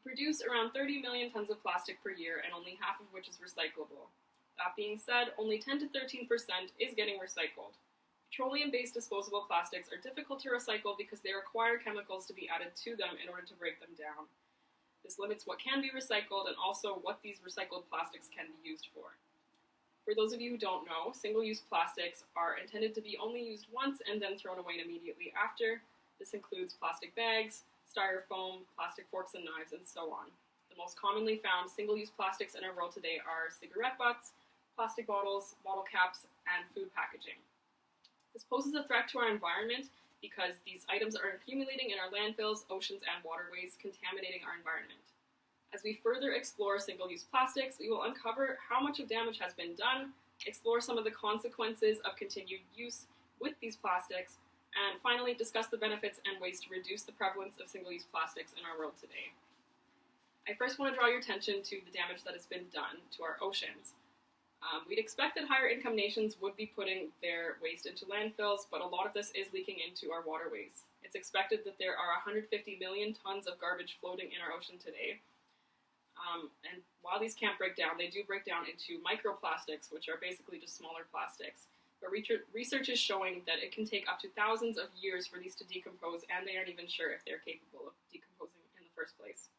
produce around 30 million tons of plastic per year, and only half of which is recyclable. That being said, only 10 to 13% is getting recycled. Petroleum-based disposable plastics are difficult to recycle because they require chemicals to be added to them in order to break them down. This limits what can be recycled and also what these recycled plastics can be used for. For those of you who don't know, single-use plastics are intended to be only used once and then thrown away immediately after. This includes plastic bags, styrofoam, plastic forks and knives, and so on. The most commonly found single-use plastics in our world today are cigarette butts, plastic bottles, bottle caps, and food packaging. This poses a threat to our environment because these items are accumulating in our landfills, oceans, and waterways, contaminating our environment. As we further explore single-use plastics, we will uncover how much of damage has been done, explore some of the consequences of continued use with these plastics, and finally discuss the benefits and ways to reduce the prevalence of single-use plastics in our world today. I first want to draw your attention to the damage that has been done to our oceans. We'd expect that higher income nations would be putting their waste into landfills, but a lot of this is leaking into our waterways. It's expected that there are 150 million tons of garbage floating in our ocean today. And while these can't break down, they do break down into microplastics, which are basically just smaller plastics. But research is showing that it can take up to thousands of years for these to decompose, and they aren't even sure if they're capable of decomposing in the first place.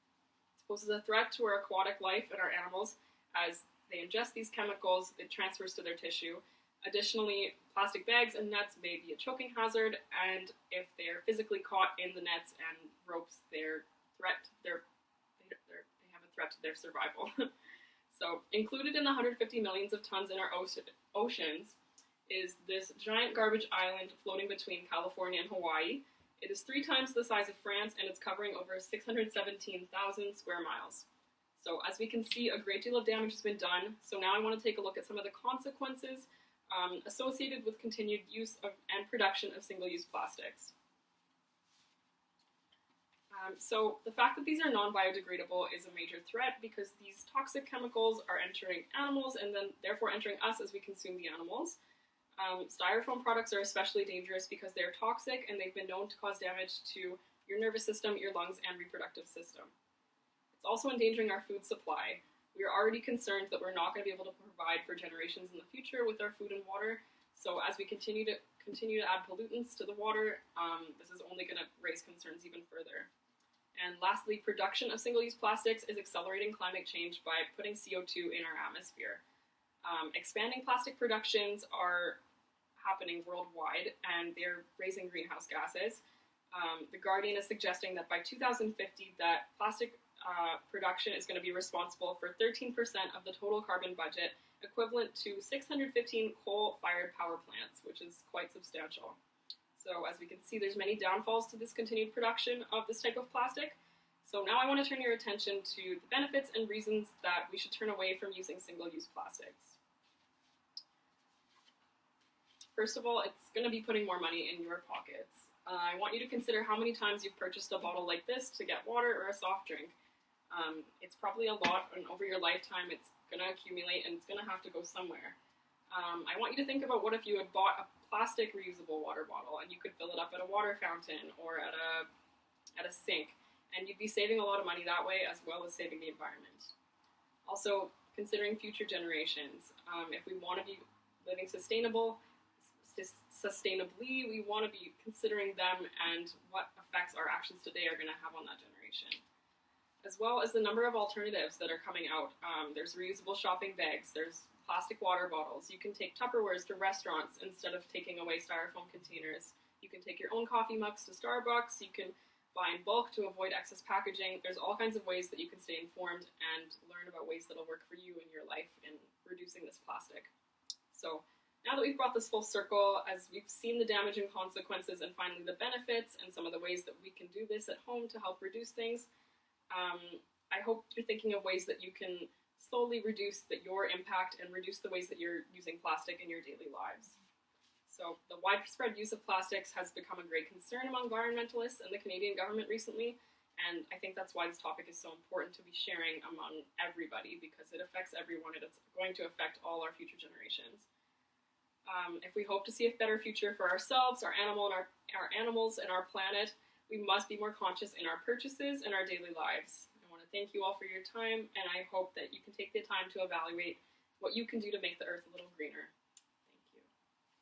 This poses a threat to our aquatic life and our animals as they ingest these chemicals, it transfers to their tissue. Additionally, plastic bags and nets may be a choking hazard, and if they are physically caught in the nets and ropes, they have a threat to their survival. So, included in the 150 millions of tons in our oceans is this giant garbage island floating between California and Hawaii. It is 3 times the size of France, and it's covering over 617,000 square miles. So as we can see, a great deal of damage has been done. So now I want to take a look at some of the consequences associated with continued use of and production of single-use plastics. So the fact that these are non-biodegradable is a major threat because these toxic chemicals are entering animals and then therefore entering us as we consume the animals. Styrofoam products are especially dangerous because they're toxic and they've been known to cause damage to your nervous system, your lungs, and reproductive system. It's also endangering our food supply. We are already concerned that we're not going to be able to provide for generations in the future with our food and water. So as we continue to add pollutants to the water, this is only going to raise concerns even further. And lastly, production of single-use plastics is accelerating climate change by putting CO2 in our atmosphere. Expanding plastic productions are happening worldwide, and they're raising greenhouse gases. The Guardian is suggesting that by 2050, that plastic production is going to be responsible for 13% of the total carbon budget, equivalent to 615 coal-fired power plants, which is quite substantial. So as we can see, there's many downfalls to this continued production of this type of plastic. So now I want to turn your attention to the benefits and reasons that we should turn away from using single-use plastics. First of all, it's going to be putting more money in your pockets. I want you to consider how many times you've purchased a bottle like this to get water or a soft drink. It's probably a lot, and over your lifetime it's going to accumulate and it's going to have to go somewhere. I want you to think about what if you had bought a plastic reusable water bottle and you could fill it up at a water fountain or at a sink, and you'd be saving a lot of money that way as well as saving the environment. Also, considering future generations, if we want to be living sustainably, we want to be considering them and what effects our actions today are going to have on that generation. As well as the number of alternatives that are coming out. There's reusable shopping bags, there's plastic water bottles, you can take Tupperwares to restaurants instead of taking away styrofoam containers. You can take your own coffee mugs to Starbucks, you can buy in bulk to avoid excess packaging. There's all kinds of ways that you can stay informed and learn about ways that'll work for you in your life in reducing this plastic. So now that we've brought this full circle, as we've seen the damage and consequences and finally the benefits and some of the ways that we can do this at home to help reduce things, I hope you're thinking of ways that you can slowly reduce your impact and reduce the ways that you're using plastic in your daily lives. So the widespread use of plastics has become a great concern among environmentalists and the Canadian government recently, and I think that's why this topic is so important to be sharing among everybody because it affects everyone and it's going to affect all our future generations. If we hope to see a better future for ourselves, our animals, and our planet, we must be more conscious in our purchases and our daily lives. I want to thank you all for your time, and I hope that you can take the time to evaluate what you can do to make the earth a little greener.